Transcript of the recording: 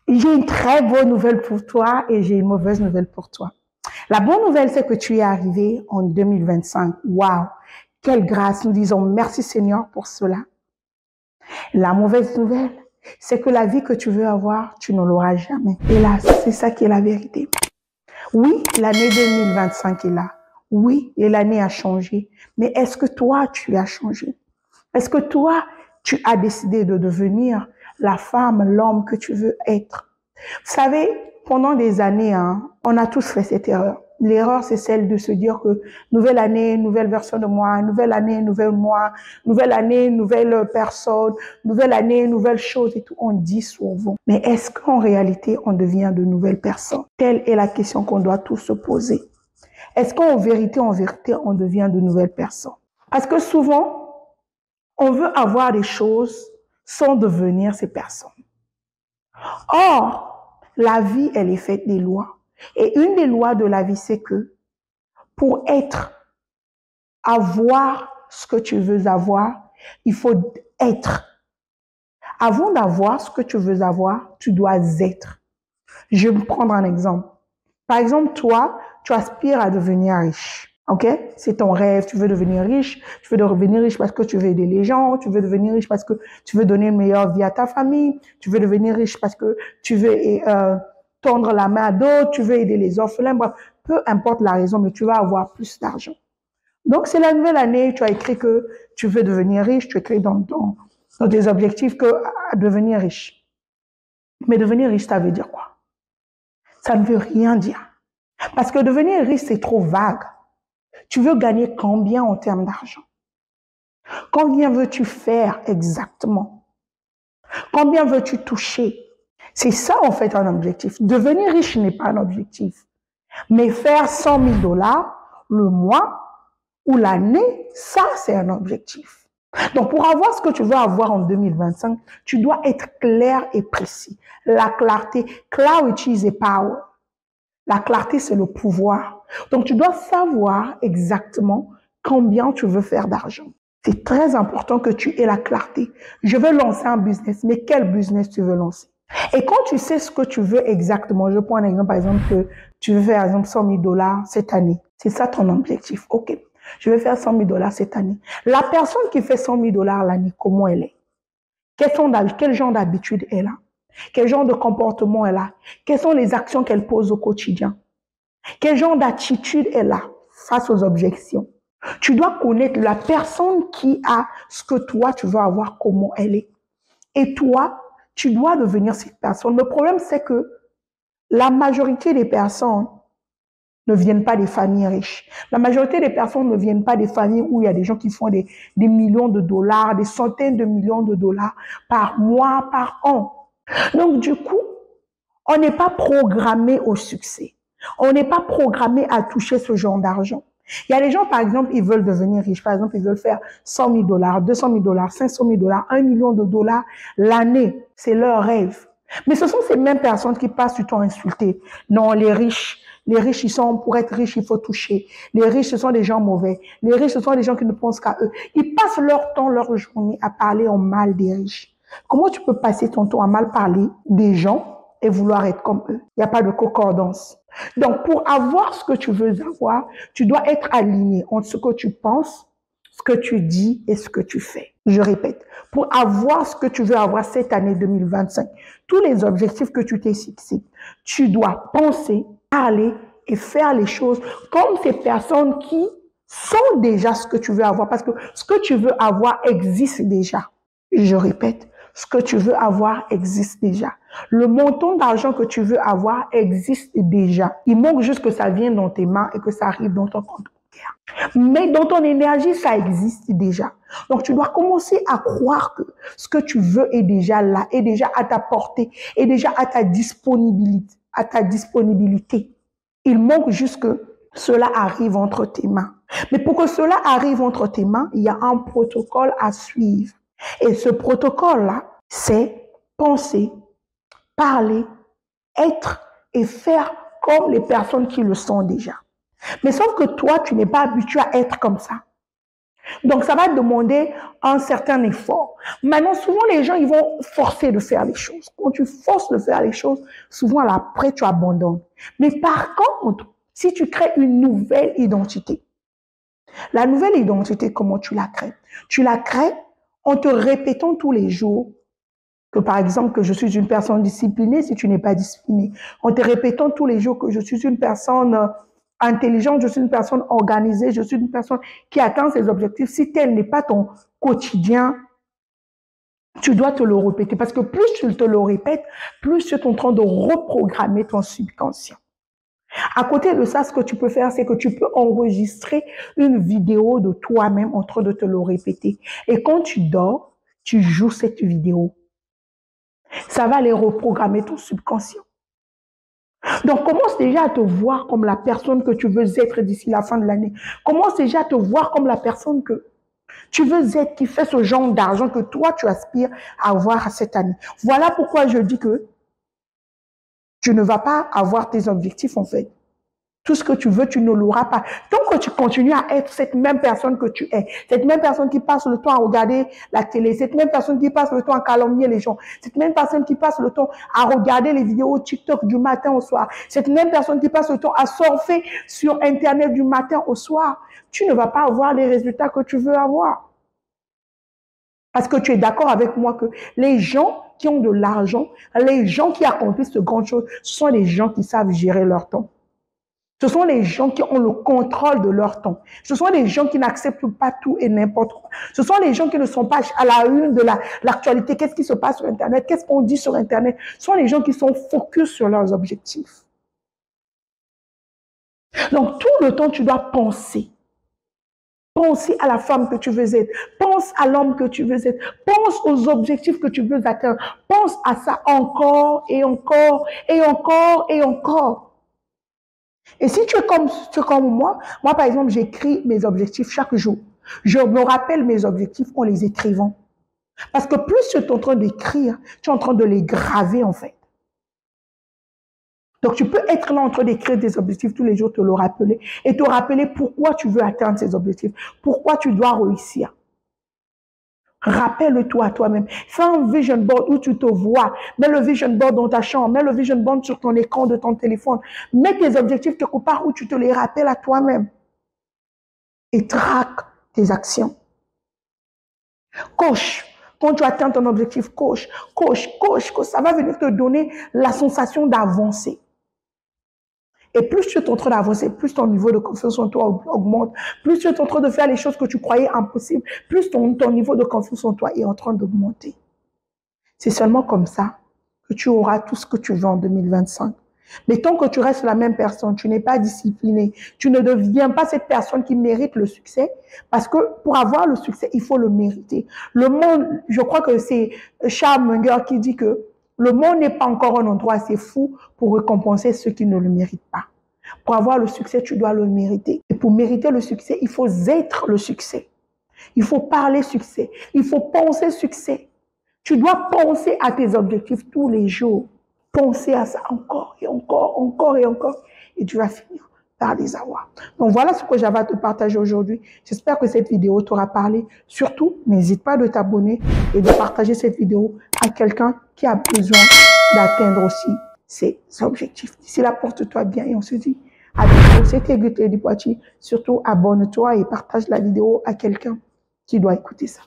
J'ai une très bonne nouvelle pour toi et j'ai une mauvaise nouvelle pour toi. La bonne nouvelle, c'est que tu es arrivé en 2025. Waouh! Quelle grâce! Nous disons merci Seigneur pour cela. La mauvaise nouvelle, c'est que la vie que tu veux avoir, tu ne l'auras jamais. Hélas, c'est ça qui est la vérité. Oui, l'année 2025 est là. Oui, et l'année a changé. Mais est-ce que toi, tu as changé? Est-ce que toi, tu as décidé de devenir la femme, l'homme que tu veux être? Vous savez, pendant des années, on a tous fait cette erreur. L'erreur, c'est celle de se dire que nouvelle année, nouvelle version de moi, nouvelle année, nouvelle moi, nouvelle année, nouvelle personne, nouvelle année, nouvelle chose et tout. On dit souvent. Mais est-ce qu'en réalité, on devient de nouvelles personnes? Telle est la question qu'on doit tous se poser. Est-ce qu'en vérité, on devient de nouvelles personnes? Parce que souvent, on veut avoir des choses sans devenir ces personnes. Or, la vie, elle est faite des lois. Et une des lois de la vie, c'est que pour avoir ce que tu veux avoir, il faut être. Avant d'avoir ce que tu veux avoir, tu dois être. Je vais prendre un exemple. Par exemple, toi, tu aspires à devenir riche. OK? C'est ton rêve, tu veux devenir riche, tu veux devenir riche parce que tu veux aider les gens, tu veux devenir riche parce que tu veux donner une meilleure vie à ta famille, tu veux devenir riche parce que tu veux tendre la main à d'autres, tu veux aider les orphelins, bref, peu importe la raison, mais tu vas avoir plus d'argent. Donc, c'est la nouvelle année, tu as écrit que tu veux devenir riche, tu as écrit dans tes objectifs que devenir riche. Mais devenir riche, ça veut dire quoi? Ça ne veut rien dire. Parce que devenir riche, c'est trop vague. Tu veux gagner combien en termes d'argent? Combien veux-tu faire exactement? Combien veux-tu toucher? C'est ça en fait un objectif. Devenir riche n'est pas un objectif. Mais faire 100 000 $ le mois ou l'année, ça c'est un objectif. Donc pour avoir ce que tu veux avoir en 2025, tu dois être clair et précis. La clarté, clarity is a power. La clarté, c'est le pouvoir. Donc, tu dois savoir exactement combien tu veux faire d'argent. C'est très important que tu aies la clarté. Je veux lancer un business, mais quel business tu veux lancer? Et quand tu sais ce que tu veux exactement, je prends un exemple, par exemple, que tu veux faire, par exemple, 100 000 $ cette année. C'est ça ton objectif. OK. Je vais faire 100 000 $ cette année. La personne qui fait 100 000 $ l'année, comment elle est? Quel genre d'habitude elle a? Quel genre de comportement elle a? Quelles sont les actions qu'elle pose au quotidien? Quel genre d'attitude elle a face aux objections? Tu dois connaître la personne qui a ce que toi, tu veux avoir, comment elle est. Et toi, tu dois devenir cette personne. Le problème, c'est que la majorité des personnes ne viennent pas des familles riches. La majorité des personnes ne viennent pas des familles où il y a des gens qui font des millions de dollars, des centaines de millions de dollars par mois, par an. Donc, du coup, on n'est pas programmé au succès. On n'est pas programmé à toucher ce genre d'argent. Il y a des gens, par exemple, ils veulent devenir riches. Par exemple, ils veulent faire 100 000 $, 200 000 $, 500 000 $, 1 million de dollars l'année. C'est leur rêve. Mais ce sont ces mêmes personnes qui passent du temps à insulter. Non, les riches, ils sont, pour être riches, il faut toucher. Les riches, ce sont des gens mauvais. Les riches, ce sont des gens qui ne pensent qu'à eux. Ils passent leur temps, leur journée à parler en mal des riches. Comment tu peux passer ton temps à mal parler des gens et vouloir être comme eux? Il n'y a pas de concordance. Donc, pour avoir ce que tu veux avoir, tu dois être aligné entre ce que tu penses, ce que tu dis et ce que tu fais. Je répète, pour avoir ce que tu veux avoir cette année 2025, tous les objectifs que tu t'es fixés, tu dois penser, parler et faire les choses comme ces personnes qui sont déjà ce que tu veux avoir, parce que ce que tu veux avoir existe déjà. Je répète, ce que tu veux avoir existe déjà. Le montant d'argent que tu veux avoir existe déjà. Il manque juste que ça vienne dans tes mains et que ça arrive dans ton compte bancaire. Mais dans ton énergie, ça existe déjà. Donc, tu dois commencer à croire que ce que tu veux est déjà là, est déjà à ta portée, est déjà à ta disponibilité. Il manque juste que cela arrive entre tes mains. Mais pour que cela arrive entre tes mains, il y a un protocole à suivre. Et ce protocole-là, c'est penser, parler, être et faire comme les personnes qui le sont déjà. Mais sauf que toi, tu n'es pas habitué à être comme ça. Donc, ça va demander un certain effort. Maintenant, souvent, les gens, ils vont forcer de faire les choses. Quand tu forces de faire les choses, souvent, après, tu abandonnes. Mais par contre, si tu crées une nouvelle identité, la nouvelle identité, comment tu la crées? Tu la crées en te répétant tous les jours que, par exemple, que je suis une personne disciplinée si tu n'es pas discipliné. En te répétant tous les jours que je suis une personne intelligente, je suis une personne organisée, je suis une personne qui atteint ses objectifs. Si tel n'est pas ton quotidien, tu dois te le répéter. Parce que plus tu te le répètes, plus tu es en train de reprogrammer ton subconscient. À côté de ça, ce que tu peux faire, c'est que tu peux enregistrer une vidéo de toi-même en train de te le répéter. Et quand tu dors, tu joues cette vidéo. Ça va aller reprogrammer ton subconscient. Donc, commence déjà à te voir comme la personne que tu veux être d'ici la fin de l'année. Commence déjà à te voir comme la personne que tu veux être, qui fait ce genre d'argent que toi, tu aspires à avoir cette année. Voilà pourquoi je dis que tu ne vas pas avoir tes objectifs, en fait. Tout ce que tu veux, tu ne l'auras pas. Tant que tu continues à être cette même personne que tu es, cette même personne qui passe le temps à regarder la télé, cette même personne qui passe le temps à calomnier les gens, cette même personne qui passe le temps à regarder les vidéos TikTok du matin au soir, cette même personne qui passe le temps à surfer sur Internet du matin au soir, tu ne vas pas avoir les résultats que tu veux avoir. Parce que tu es d'accord avec moi que les gens qui ont de l'argent, les gens qui accomplissent de grandes choses, ce sont les gens qui savent gérer leur temps. Ce sont les gens qui ont le contrôle de leur temps. Ce sont les gens qui n'acceptent pas tout et n'importe quoi. Ce sont les gens qui ne sont pas à la une de l'actualité. Qu'est-ce qui se passe sur Internet? Qu'est-ce qu'on dit sur Internet? Ce sont les gens qui sont focus sur leurs objectifs. Donc, tout le temps, tu dois penser. Pense à la femme que tu veux être. Pense à l'homme que tu veux être. Pense aux objectifs que tu veux atteindre. Pense à ça encore et encore et encore et encore. Et si tu es comme moi, par exemple, j'écris mes objectifs chaque jour. Je me rappelle mes objectifs en les écrivant. Parce que plus tu es en train d'écrire, tu es en train de les graver en fait. Donc tu peux être là en train d'écrire des objectifs tous les jours, te le rappeler et te rappeler pourquoi tu veux atteindre ces objectifs, pourquoi tu dois réussir. Rappelle-toi à toi-même. Fais un vision board où tu te vois. Mets le vision board dans ta chambre. Mets le vision board sur ton écran de ton téléphone. Mets tes objectifs quelque part où tu te les rappelles à toi-même. Et traque tes actions. Coche. Quand tu atteins ton objectif, coche, coche, coche, coche. Ça va venir te donner la sensation d'avancer. Et plus tu es en train d'avancer, plus ton niveau de confiance en toi augmente, plus tu es en train de faire les choses que tu croyais impossibles, plus ton niveau de confiance en toi est en train d'augmenter. C'est seulement comme ça que tu auras tout ce que tu veux en 2025. Mais tant que tu restes la même personne, tu n'es pas discipliné, tu ne deviens pas cette personne qui mérite le succès, parce que pour avoir le succès, il faut le mériter. Le monde, je crois que c'est Charles Munger qui dit que le monde n'est pas encore un endroit assez fou pour récompenser ceux qui ne le méritent pas. Pour avoir le succès, tu dois le mériter. Et pour mériter le succès, il faut être le succès. Il faut parler succès. Il faut penser succès. Tu dois penser à tes objectifs tous les jours. Penser à ça encore et encore, encore et encore. Et tu vas finir par les avoir. Donc voilà ce que j'avais à te partager aujourd'hui. J'espère que cette vidéo t'aura parlé. Surtout, n'hésite pas de t'abonner et de partager cette vidéo à quelqu'un qui a besoin d'atteindre aussi ses objectifs. D'ici là, porte-toi bien et on se dit à bientôt. C'était Guth Lady Poitiers. Surtout, abonne-toi et partage la vidéo à quelqu'un qui doit écouter ça.